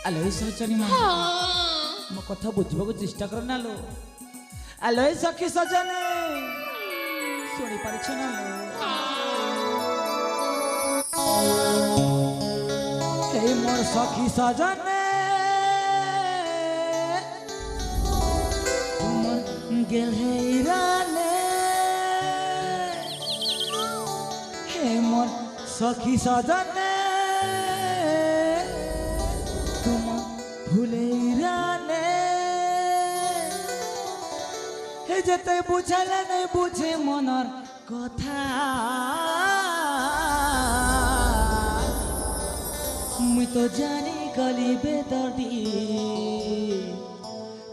आलो सजनी मा मो कथा बुझबो चेष्टा कर ना लो आलो सखी सजनी सुनी पारछ ना लो हे मोर सखी सजनी तुम गेल हेराने हे मोर सखी सजनी भूलेराने हे जते बुझले नहीं बुझे मनर कथा मुई तो जानी गली बेदर्दी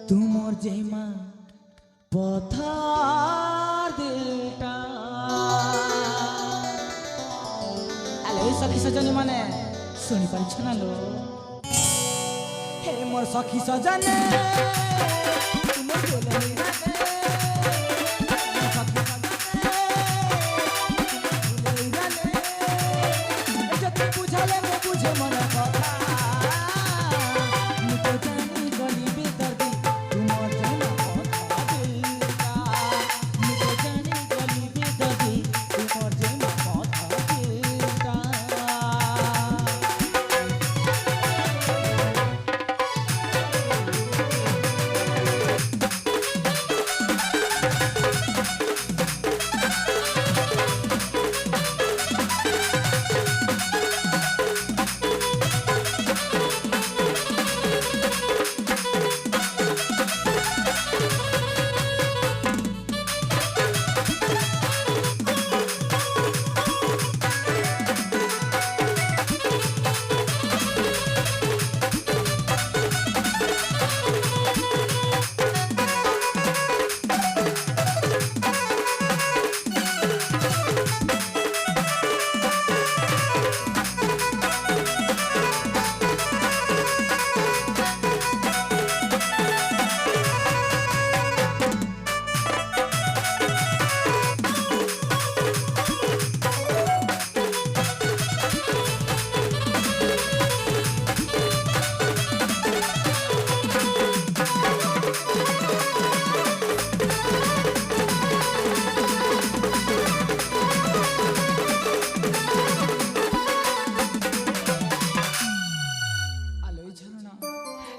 तुमर जेमा पथर दिलटा आले सखी सजनी माने सुनी पारछ ना लो हे मोर सखी सजनी तुम बोले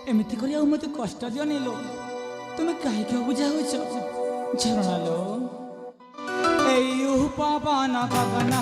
एमती कर मत कष्ट दियो नीलो तुम्हें कहीं बुझा झरणा लो पवन गगन